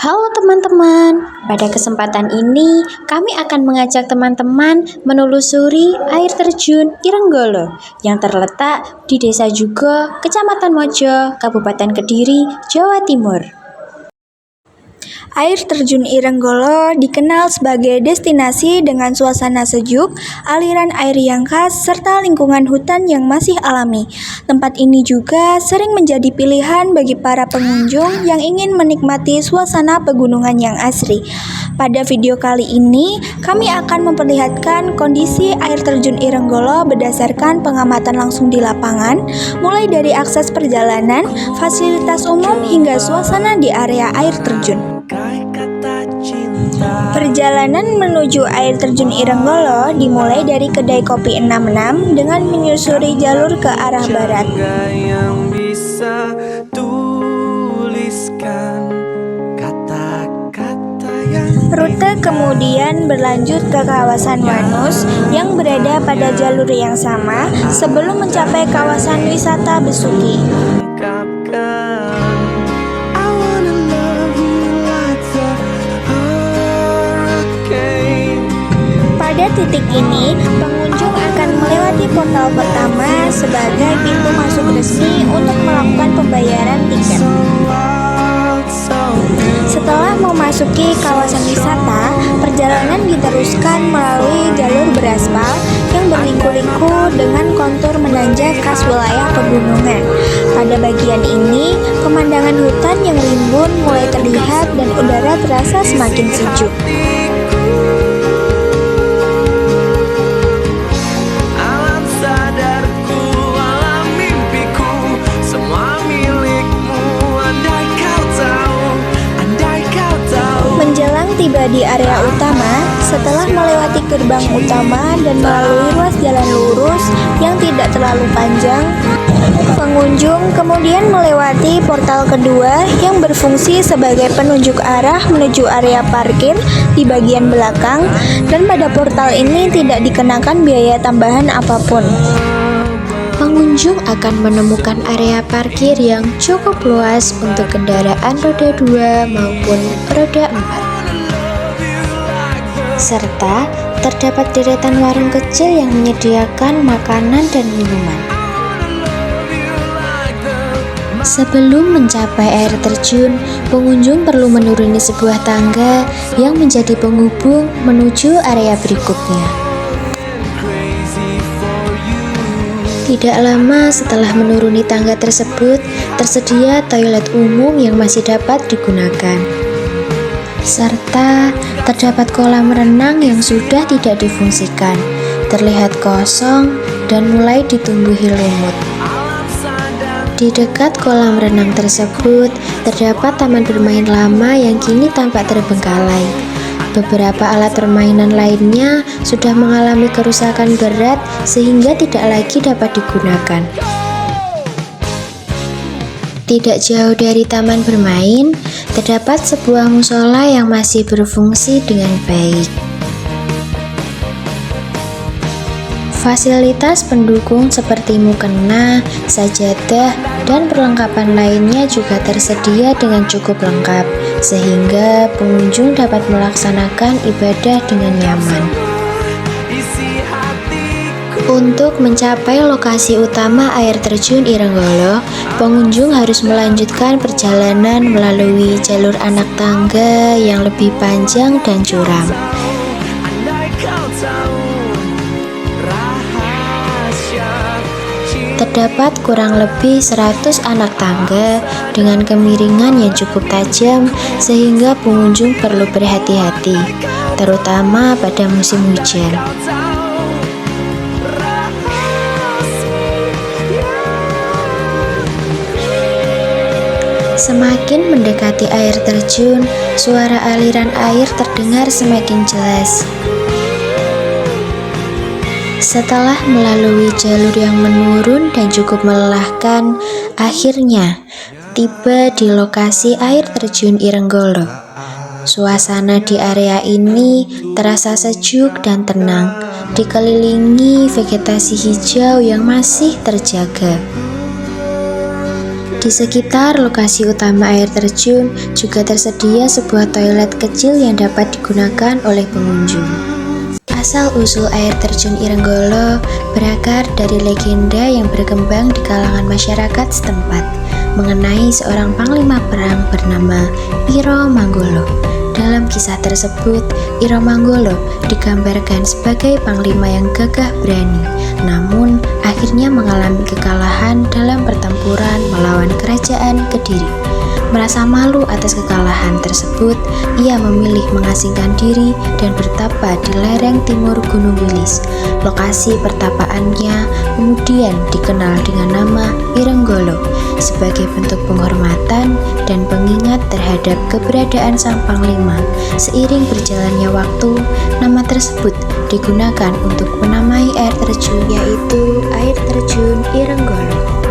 Halo teman-teman, pada kesempatan ini kami akan mengajak teman-teman menelusuri air terjun Irenggolo yang terletak di Desa Jugo, Kecamatan Mojo, Kabupaten Kediri, Jawa Timur. Air terjun Irenggolo dikenal sebagai destinasi dengan suasana sejuk, aliran air yang khas, serta lingkungan hutan yang masih alami. Tempat ini juga sering menjadi pilihan bagi para pengunjung yang ingin menikmati suasana pegunungan yang asri. Pada video kali ini, kami akan memperlihatkan kondisi air terjun Irenggolo berdasarkan pengamatan langsung di lapangan, mulai dari akses perjalanan, fasilitas umum, hingga suasana di area air terjun. Perjalanan menuju air terjun Irenggolo dimulai dari kedai kopi 66 dengan menyusuri jalur ke arah barat. Rute kemudian berlanjut ke kawasan Manus yang berada pada jalur yang sama sebelum mencapai kawasan wisata Besuki. Pada titik ini, pengunjung akan melewati portal pertama sebagai pintu masuk resmi untuk melakukan pembayaran tiket. Setelah memasuki kawasan wisata, perjalanan diteruskan melalui jalur beraspal yang berliku-liku dengan kontur menanjak khas wilayah pegunungan. Pada bagian ini, pemandangan hutan yang rimbun mulai terlihat dan udara terasa semakin sejuk. Tiba di area utama, setelah melewati gerbang utama dan melalui ruas jalan lurus yang tidak terlalu panjang, pengunjung kemudian melewati portal kedua yang berfungsi sebagai penunjuk arah menuju area parkir di bagian belakang, dan pada portal ini tidak dikenakan biaya tambahan apapun. Pengunjung akan menemukan area parkir yang cukup luas untuk kendaraan roda 2 maupun roda 4. Serta terdapat deretan warung kecil yang menyediakan makanan dan minuman. Sebelum mencapai air terjun, pengunjung perlu menuruni sebuah tangga yang menjadi penghubung menuju area berikutnya. Tidak lama setelah menuruni tangga tersebut, tersedia toilet umum yang masih dapat digunakan. Serta terdapat kolam renang yang sudah tidak difungsikan, terlihat kosong dan mulai ditumbuhi lumut. Di dekat kolam renang tersebut terdapat taman bermain lama yang kini tampak terbengkalai. Beberapa alat permainan lainnya sudah mengalami kerusakan berat sehingga tidak lagi dapat digunakan. Tidak jauh dari taman bermain, terdapat sebuah musola yang masih berfungsi dengan baik. Fasilitas pendukung seperti mukena, sajadah, dan perlengkapan lainnya juga tersedia dengan cukup lengkap, sehingga pengunjung dapat melaksanakan ibadah dengan nyaman. Untuk mencapai lokasi utama air terjun Irenggolo, pengunjung harus melanjutkan perjalanan melalui jalur anak tangga yang lebih panjang dan curam. Terdapat kurang lebih 100 anak tangga dengan kemiringan yang cukup tajam sehingga pengunjung perlu berhati-hati, terutama pada musim hujan. Semakin mendekati air terjun, suara aliran air terdengar semakin jelas. Setelah melalui jalur yang menurun dan cukup melelahkan, akhirnya tiba di lokasi air terjun Irenggolo. Suasana di area ini terasa sejuk dan tenang, dikelilingi vegetasi hijau yang masih terjaga. Di sekitar lokasi utama air terjun juga tersedia sebuah toilet kecil yang dapat digunakan oleh pengunjung. Asal-usul air terjun Irenggolo berakar dari legenda yang berkembang di kalangan masyarakat setempat mengenai seorang panglima perang bernama Iro Manggolo. Dalam kisah tersebut, Iro Manggolo digambarkan sebagai panglima yang gagah berani, namun akhirnya mengalami kekalahan dalam pertempuran melawan kerajaan Kediri. Merasa malu atas kekalahan tersebut, ia memilih mengasingkan diri dan bertapa di lereng timur Gunung Wilis. Lokasi pertapaannya kemudian dikenal dengan nama Irenggolo sebagai bentuk penghormatan dan pengingat terhadap keberadaan sang panglima. Seiring berjalannya waktu, nama tersebut digunakan untuk menamai air terjun, yaitu air terjun Irenggolo.